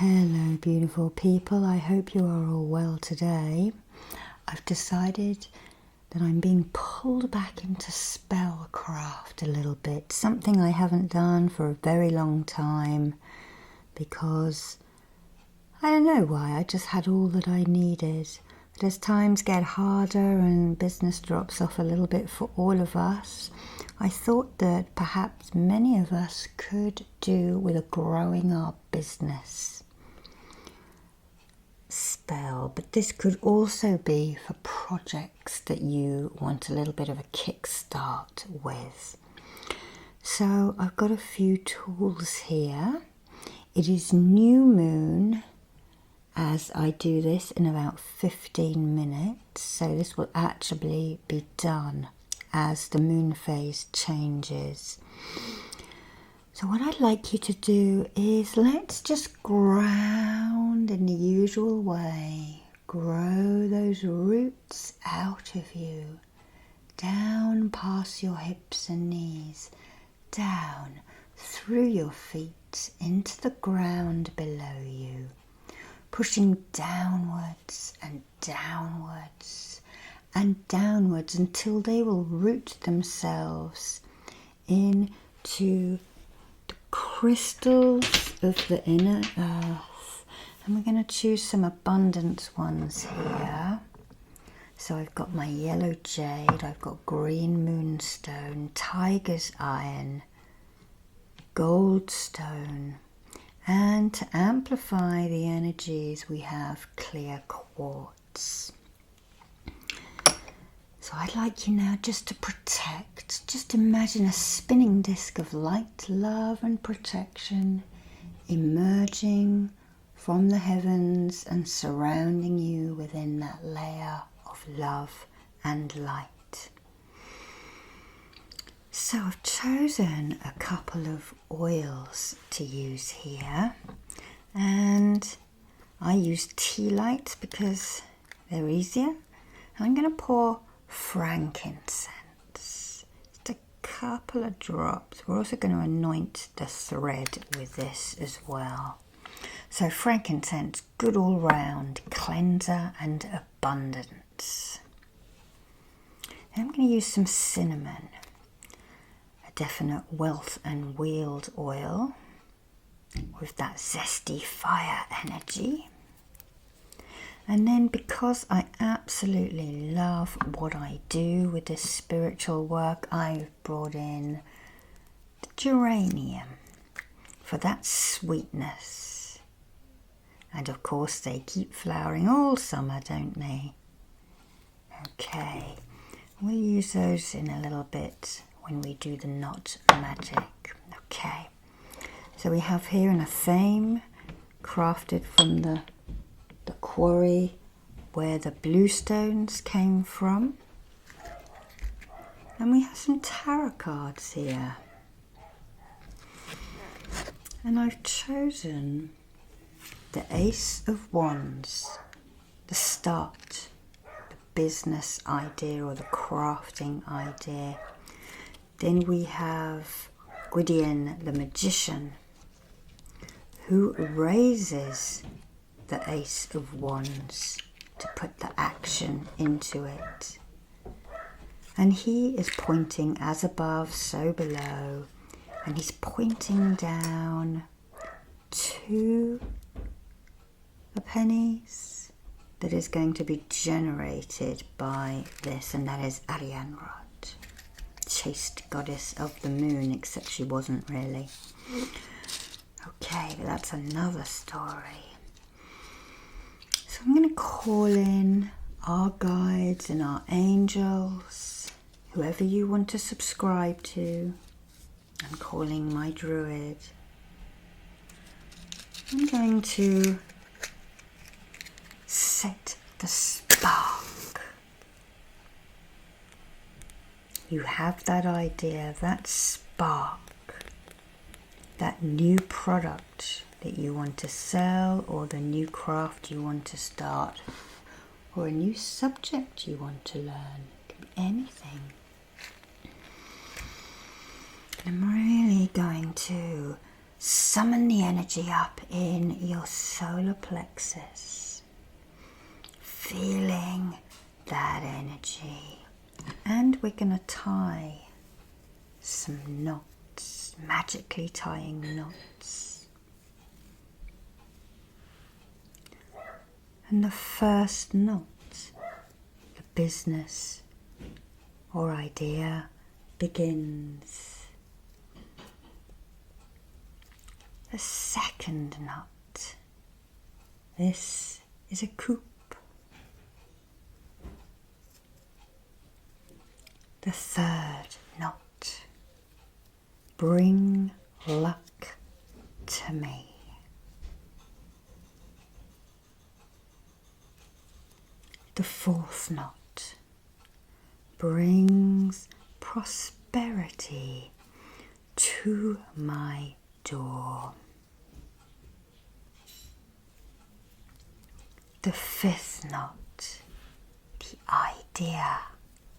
Hello beautiful people, I hope you are all well today. I've decided that I'm being pulled back into spellcraft a little bit, something I haven't done for a very long time because I don't know why, I just had all that I needed. But as times get harder and business drops off a little bit for all of us, I thought that perhaps many of us could do with a growing our business spell, but this could also be for projects that you want a little bit of a kickstart with. So I've got a few tools here. It is new moon as I do this in about 15 minutes, so this will actually be done as the moon phase changes. So what I'd like you to do is let's just ground in the usual way. Grow those roots out of you, down past your hips and knees, down through your feet into the ground below you, pushing downwards and downwards and downwards until they will root themselves into crystals of the inner earth. And we're going to choose some abundance ones here. So I've got my yellow jade, I've got green moonstone, tiger's iron, gold stone, and to amplify the energies we have clear quartz. So I'd like you now just to protect, just imagine a spinning disc of light, love and protection emerging from the heavens and surrounding you within that layer of love and light. So I've chosen a couple of oils to use here, and I use tea lights because they're easier. I'm going to pour frankincense, just a couple of drops. We're also going to anoint the thread with this as well. So frankincense, good all round cleanser and abundance. Then I'm going to use some cinnamon, a definite wealth and wield oil with that zesty fire energy. And then because I absolutely love what I do with this spiritual work, I've brought in the geranium for that sweetness. And of course they keep flowering all summer, don't they? Okay, we'll use those in a little bit when we do the knot magic. Okay, so we have here an athame crafted from the quarry where the blue stones came from, and we have some tarot cards here, and I've chosen the Ace of Wands, the start, the business idea or the crafting idea. Then we have Gwydion the Magician, who raises the Ace of Wands to put the action into it. And he is pointing as above, so below, and he's pointing down to the pennies that is going to be generated by this, and that is Arianrod, chaste goddess of the moon, except she wasn't really. Okay, but that's another story. So I'm going to call in our guides and our angels, whoever you want to subscribe to. I'm calling my druid. I'm going to set the spark. You have that idea, that spark, that new product that you want to sell, or the new craft you want to start, or a new subject you want to learn. It could be anything. I'm really going to summon the energy up in your solar plexus, feeling that energy. And we're going to tie some knots, magically tying knots. And the first knot, the business or idea begins. The second knot, this is a coupe. The third knot, bring luck to me. The fourth knot brings prosperity to my door. The fifth knot, the idea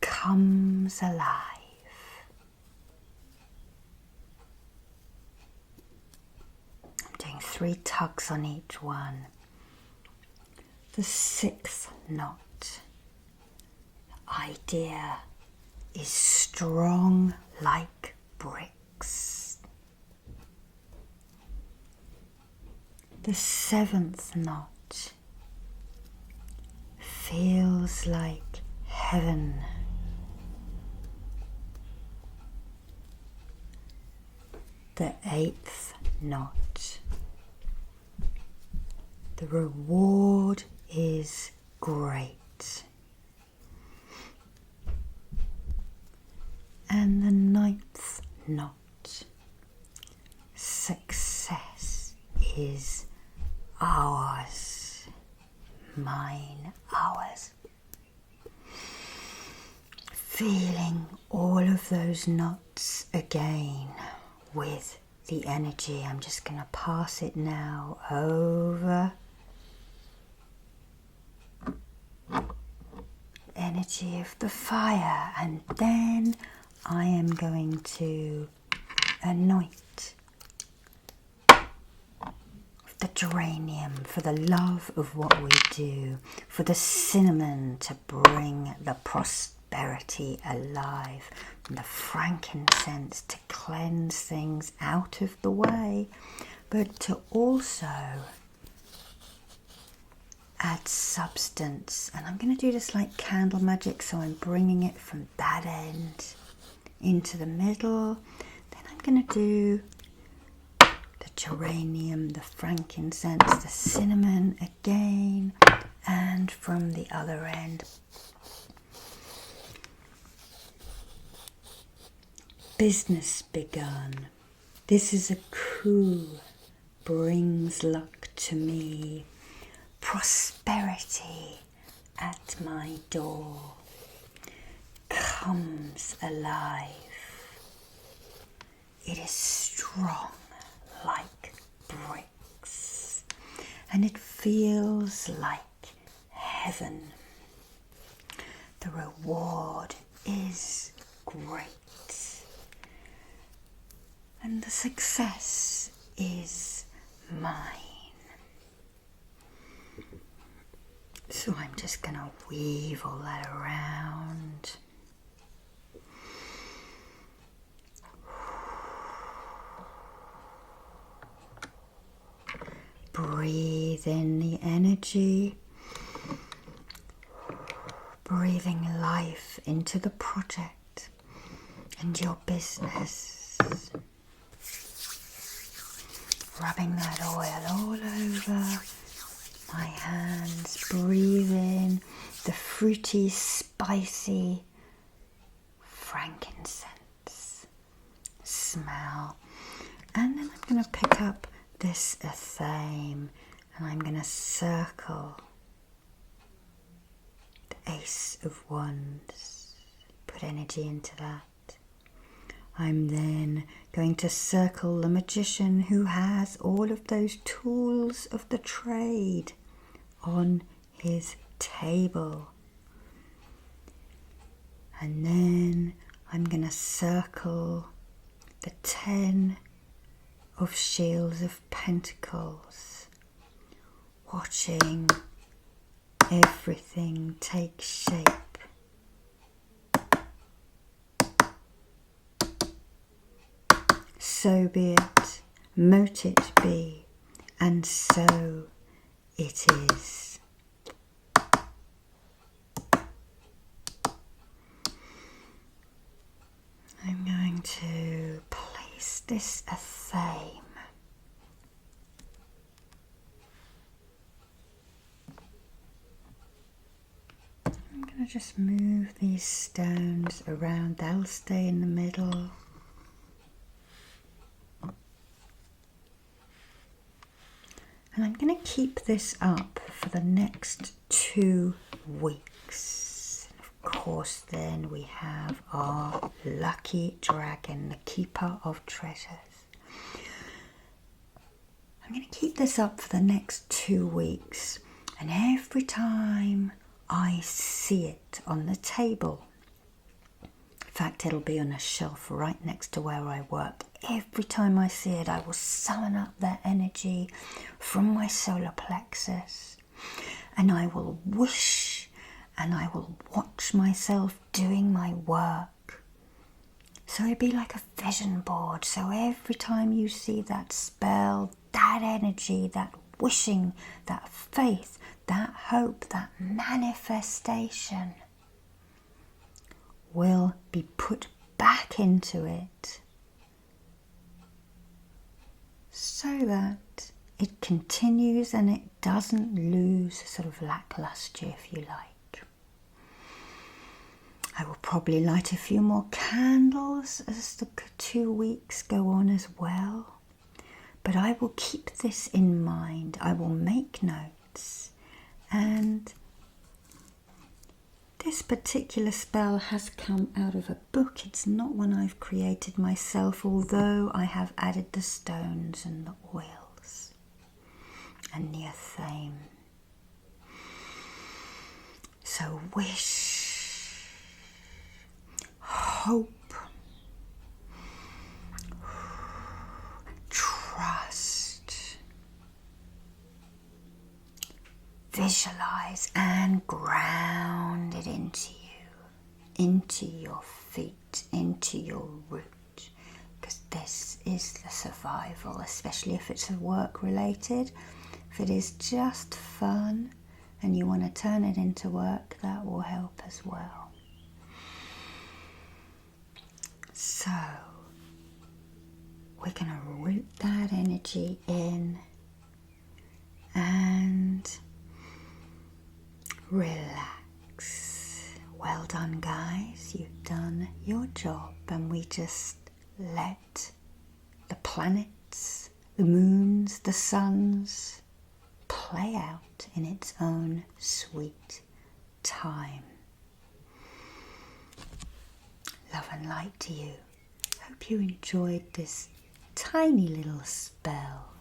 comes alive. I'm doing 3 tugs on each one. The sixth knot, the idea is strong like bricks. The seventh knot feels like heaven. The eighth knot, the reward is great. And the ninth knot, success is ours, mine, ours. Feeling all of those knots again with the energy. I'm just going to pass it now over. Energy of the fire, and then I am going to anoint the geranium for the love of what we do, for the cinnamon to bring the prosperity alive, and the frankincense to cleanse things out of the way, but to also add substance. And I'm going to do this like candle magic, so I'm bringing it from that end into the middle. Then I'm going to do the geranium, the frankincense, the cinnamon again, and from the other end. Business begun. This is a coup, brings luck to me. Prosperity at my door comes alive. It is strong like bricks, and it feels like heaven. The reward is great, and the success is mine. So I'm just going to weave all that around. Breathe in the energy, breathing life into the project and your business. Rubbing that oil all over my hands. Breathe in the fruity, spicy frankincense smell. And then I'm going to pick up this theme and I'm going to circle the Ace of Wands. Put energy into that. I'm then going to circle the magician who has all of those tools of the trade on his table. And then I'm going to circle the 10 of Shields of Pentacles, watching everything take shape. So be it, mote it be, and so it is. I'm going to place this a theme. I'm going to just move these stones around. They'll stay in the middle. And I'm going to keep this up for the next 2 weeks. Of course, then we have our lucky dragon, the keeper of treasures. I'm going to keep this up for the next 2 weeks. And every time I see it on the table, in fact, it'll be on a shelf right next to where I work. Every time I see it, I will summon up that energy from my solar plexus, and I will wish, and I will watch myself doing my work. So it'd be like a vision board. So every time you see that spell, that energy, that wishing, that faith, that hope, that manifestation will be put back into it, so that it continues and it doesn't lose sort of lackluster, if you like. I will probably light a few more candles as the 2 weeks go on as well. But I will keep this in mind. I will make notes. And this particular spell has come out of a book. It's not one I've created myself, although I have added the stones and the oils and the theme. So wish, hope, trust, visualize and ground it into you, into your feet, into your root, because this is the survival, especially if it's work related. If it is just fun and you want to turn it into work, that will help as well. So we're going to root that energy in and relax. Well done, guys. You've done your job, and we just let the planets, the moons, the suns play out in its own sweet time. Love and light to you. Hope you enjoyed this tiny little spell.